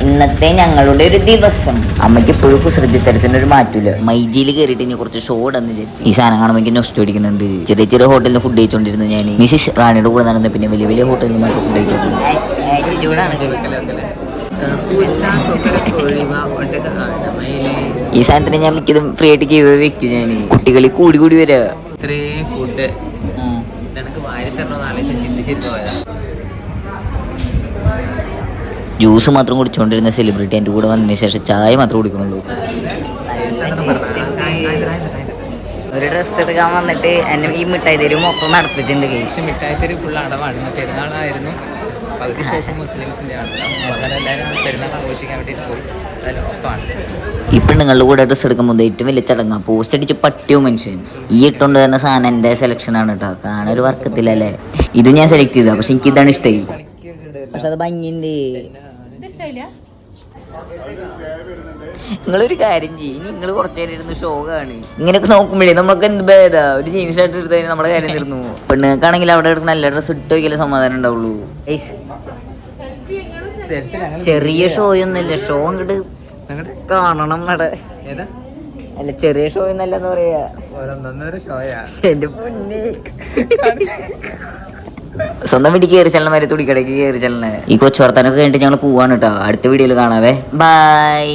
ഇന്നത്തെ ഞങ്ങളുടെ ഒരു ദിവസം. അമ്മയ്ക്ക് എപ്പോഴും കുസൃതിത്തരത്തിന് ഒരു മാറ്റൂല. മൈജിയിൽ കയറിയിട്ട് ഇനി കുറച്ച് ഷോ ഇടാന്ന് വിചാരിച്ചു. ഈ സാധനം കാണുമ്പോൾ എനിക്ക് നൊസ്റ്റ് അടിക്കുന്നുണ്ട്. ചെറിയ ചെറിയ ഹോട്ടലിൽ ഫുഡ് കഴിച്ചോണ്ടിരുന്നു ഞാൻ. മിസ്സിസ് റാണിയുടെ കൂടെ നടന്ന പിന്നെ വലിയ വലിയ ഹോട്ടലിൽ മാത്രം ഫുഡ് കഴിക്കുന്നു. ഈ സാധനത്തിന് ഞാൻ മിക്കതും ഫ്രീ ആയിട്ട് ഗീവ് വെക്കും ഞാൻ. കുട്ടികളിൽ കൂടി കൂടി വരാ. ജ്യൂസ് മാത്രം കുടിച്ചുകൊണ്ടിരുന്ന സെലിബ്രിറ്റി എൻ്റെ കൂടെ വന്നതിന് ശേഷം ചായ മാത്രം കുടിക്കണുള്ളൂ. ഒരു ഡ്രസ്സ് എടുക്കാൻ വന്നിട്ട് എന്നെ ഈ മിഠായി തെരുവ് മൊത്തം നടത്തിയിട്ടുണ്ട്. കേസ് മിഠായി തെരുവ് ഫുൾ അടവാണ്. പെരുന്നാളായിരുന്നു. പകുതി ഷോപ്പ് മുസ്ലിംസിൻ്റെ ആണ്. എല്ലാവരും പെരുന്നാൾ ആഘോഷിക്കാൻ വേണ്ടിയിട്ട് പോയി. ഈ പെണ്ണുങ്ങളുടെ കൂടെ ഡ്രസ്സ് എടുക്കുമ്പോൾ ഏറ്റവും വലിയ ചടങ്ങാ പോസ്റ്റ് അടിച്ച് പട്ടിയോ മനുഷ്യൻ. ഈ ഇട്ടുകൊണ്ട് തന്നെ സാധനം എൻ്റെ സെലക്ഷനാണ് കേട്ടോ. കാണാൻ വർക്കത്തില്ലല്ലേ. ഇത് ഞാൻ സെലക്ട് ചെയ്താ, പക്ഷെ എനിക്ക് ഇതാണ് ഇഷ്ടമായി. പക്ഷെ അത് ഭംഗിയുണ്ട്. നിങ്ങളൊരു കാര്യം ചെയ്യും, നിങ്ങൾ കുറച്ചു നേരം ഇരുന്ന് ഷോ കാണി. ഇങ്ങനെയൊക്കെ നോക്കുമ്പോഴേ നമ്മളൊക്കെ എന്ത് ഭേദാ. ഒരു ജീൻസ് ഷർട്ട് എടുത്ത് കഴിഞ്ഞാൽ നമ്മുടെ കാര്യം തീർന്നു. പെണ്ണുങ്ങൾക്കാണെങ്കിൽ അവിടെ എടുക്കുന്ന നല്ല ഡ്രസ്സ് ഇട്ട് വയ്ക്കലേ സമാധാനം ഉണ്ടാവുള്ളൂ. ചെറിയ ഷോ ഒന്നുമില്ല, ഷോ അങ്ങോട്ട് കാണണം അവിടെ. അല്ല ചെറിയ ഷോ ഒന്നല്ലെന്ന് പറയാ. എന്റെ പൊന്നേ, സ്വന്തം വീട്ടിൽ കയറി ചെല്ലണ വരെ തുടിക്കടയ്ക്ക് കയറി ചെല്ലണേ. ഈ കൊച്ചു വർത്താനൊക്കെ കഴിഞ്ഞിട്ട് ഞങ്ങൾ പോവാണ് കേട്ടോ. അടുത്ത വീഡിയോയിൽ കാണാവേ. ബൈ.